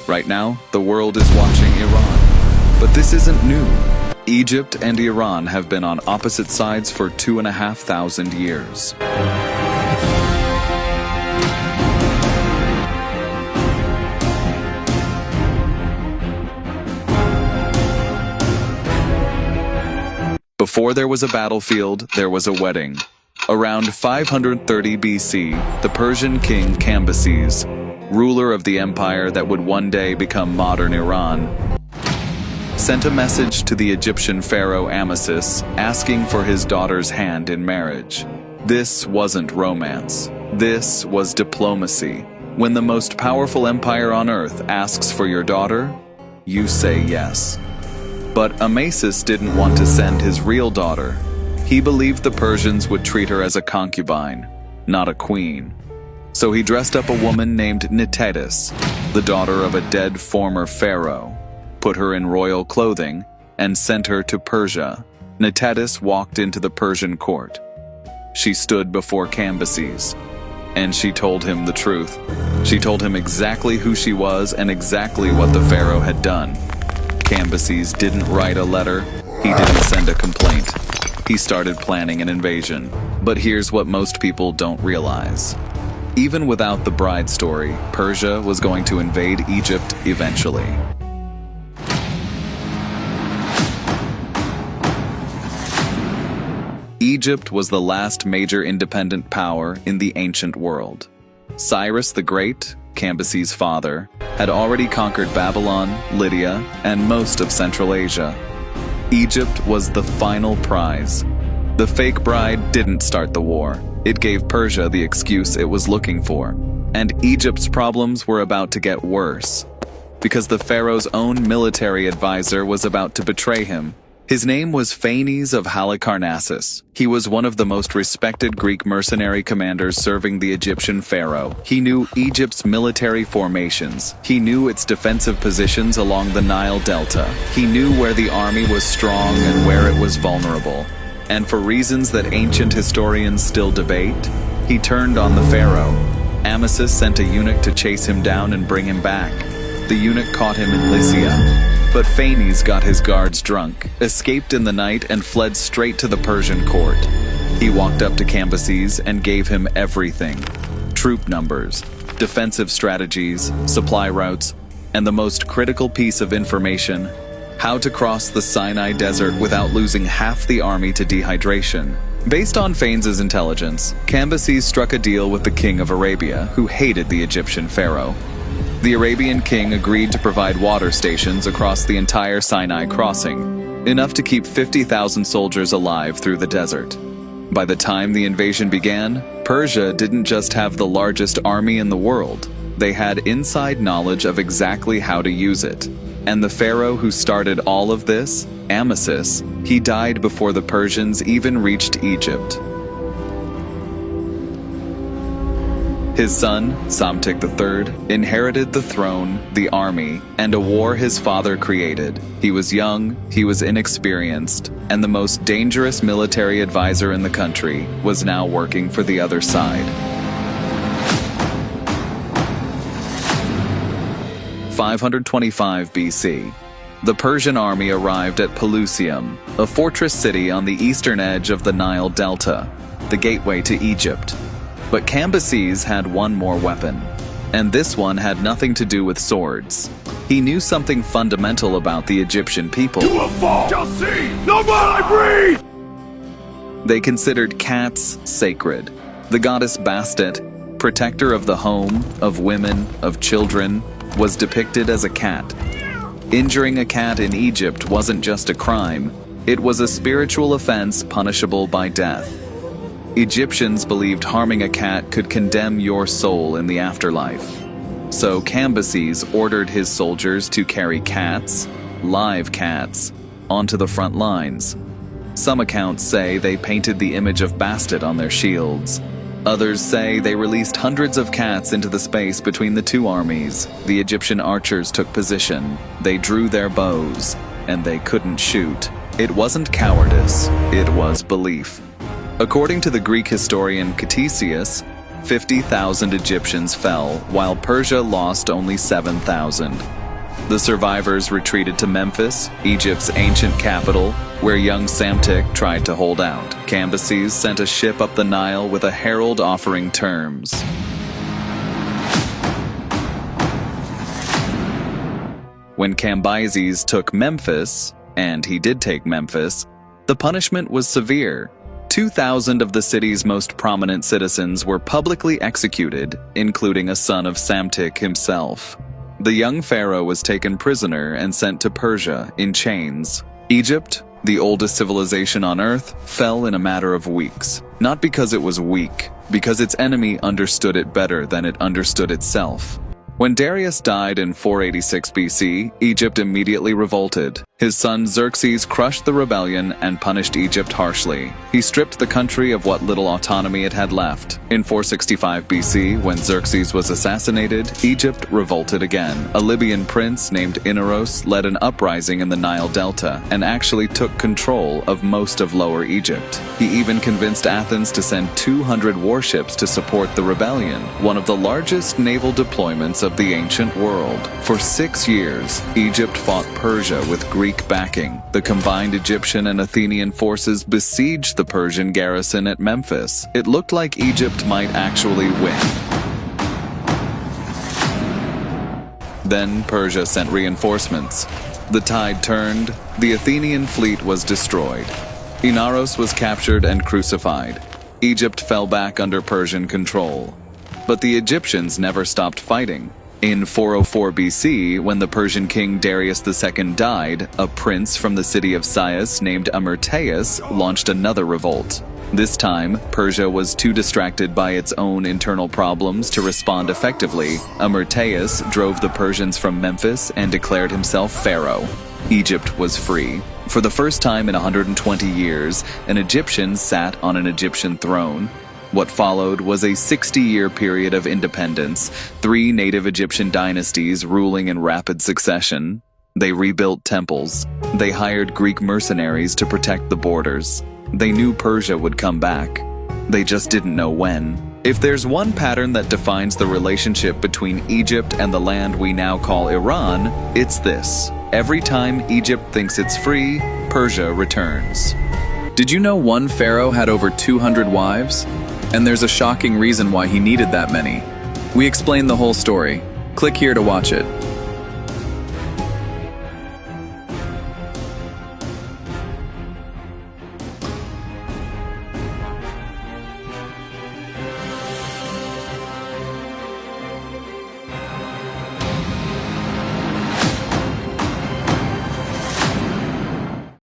Right now, the world is watching Iran. But this isn't new. Egypt and Iran have been on opposite sides for 2,500 years. Before there was a battlefield, there was a wedding. Around 530 BC, the Persian king Cambyses, ruler of the empire that would one day become modern Iran, sent a message to the Egyptian pharaoh Amasis asking for his daughter's hand in marriage. This wasn't romance. This was diplomacy. When the most powerful empire on earth asks for your daughter, you say yes. But Amasis didn't want to send his real daughter. He believed the Persians would treat her as a concubine, not a queen. So he dressed up a woman named Nitedis, the daughter of a dead former pharaoh, put her in royal clothing, and sent her to Persia. Nitedis walked into the Persian court. She stood before Cambyses, and she told him the truth. She told him exactly who she was and exactly what the pharaoh had done. Cambyses didn't write a letter. He didn't send a complaint. He started planning an invasion. But here's what most people don't realize. Even without the bride story, Persia was going to invade Egypt eventually. Egypt was the last major independent power in the ancient world. Cyrus the Great, Cambyses' father, had already conquered Babylon, Lydia, and most of Central Asia. Egypt was the final prize. The fake bride didn't start the war. It gave Persia the excuse it was looking for. And Egypt's problems were about to get worse, because the pharaoh's own military advisor was about to betray him. His name was Phanes of Halicarnassus. He was one of the most respected Greek mercenary commanders serving the Egyptian pharaoh. He knew Egypt's military formations. He knew its defensive positions along the Nile Delta. He knew where the army was strong and where it was vulnerable. And for reasons that ancient historians still debate, he turned on the pharaoh. Amasis sent a eunuch to chase him down and bring him back. The eunuch caught him in Lycia. But Phanes got his guards drunk, escaped in the night, and fled straight to the Persian court. He walked up to Cambyses and gave him everything: troop numbers, defensive strategies, supply routes, and the most critical piece of information: how to cross the Sinai Desert without losing half the army to dehydration. Based on Phanes' intelligence, Cambyses struck a deal with the king of Arabia, who hated the Egyptian pharaoh. The Arabian king agreed to provide water stations across the entire Sinai crossing, enough to keep 50,000 soldiers alive through the desert. By the time the invasion began, Persia didn't just have the largest army in the world. They had inside knowledge of exactly how to use it. And the pharaoh who started all of this, Amasis, he died before the Persians even reached Egypt. His son, Psamtik III, inherited the throne, the army, and a war his father created. He was young, he was inexperienced, and the most dangerous military advisor in the country was now working for the other side. 525 BC. The Persian army arrived at Pelusium, a fortress city on the eastern edge of the Nile Delta, the gateway to Egypt. But Cambyses had one more weapon, and this one had nothing to do with swords. He knew something fundamental about the Egyptian people. You will fall! Shall see! No more I breathe! They considered cats sacred. The goddess Bastet, protector of the home, of women, of children, was depicted as a cat. Injuring a cat in Egypt wasn't just a crime, it was a spiritual offense punishable by death. Egyptians believed harming a cat could condemn your soul in the afterlife. So Cambyses ordered his soldiers to carry cats, live cats, onto the front lines. Some accounts say they painted the image of Bastet on their shields. Others say they released hundreds of cats into the space between the two armies. The Egyptian archers took position. They drew their bows, and they couldn't shoot. It wasn't cowardice, it was belief. According to the Greek historian Ctesias, 50,000 Egyptians fell, while Persia lost only 7,000. The survivors retreated to Memphis, Egypt's ancient capital, where young Psamtik tried to hold out. Cambyses sent a ship up the Nile with a herald offering terms. When Cambyses took Memphis, and he did take Memphis, the punishment was severe. 2,000 of the city's most prominent citizens were publicly executed, including a son of Psamtik himself. The young pharaoh was taken prisoner and sent to Persia in chains. Egypt, the oldest civilization on Earth, fell in a matter of weeks. Not because it was weak, because its enemy understood it better than it understood itself. When Darius died in 486 BC, Egypt immediately revolted. His son Xerxes crushed the rebellion and punished Egypt harshly. He stripped the country of what little autonomy it had left. In 465 BC, when Xerxes was assassinated, Egypt revolted again. A Libyan prince named Inaros led an uprising in the Nile Delta and actually took control of most of Lower Egypt. He even convinced Athens to send 200 warships to support the rebellion, one of the largest naval deployments of the ancient world. For 6 years, Egypt fought Persia with Greek backing. The combined Egyptian and Athenian forces besieged the Persian garrison at Memphis. It looked like Egypt might actually win. Then Persia sent reinforcements. The tide turned. The Athenian fleet was destroyed. Inaros was captured and crucified. Egypt fell back under Persian control. But the Egyptians never stopped fighting. In 404 BC, when the Persian king Darius II died, a prince from the city of Sais named Amyrtaeus launched another revolt. This time, Persia was too distracted by its own internal problems to respond effectively. Amyrtaeus drove the Persians from Memphis and declared himself pharaoh. Egypt was free. For the first time in 120 years, an Egyptian sat on an Egyptian throne. What followed was a 60-year period of independence, 3 native Egyptian dynasties ruling in rapid succession. They rebuilt temples. They hired Greek mercenaries to protect the borders. They knew Persia would come back. They just didn't know when. If there's one pattern that defines the relationship between Egypt and the land we now call Iran, it's this. Every time Egypt thinks it's free, Persia returns. Did you know one pharaoh had over 200 wives? And there's a shocking reason why he needed that many. We explain the whole story. Click here to watch it.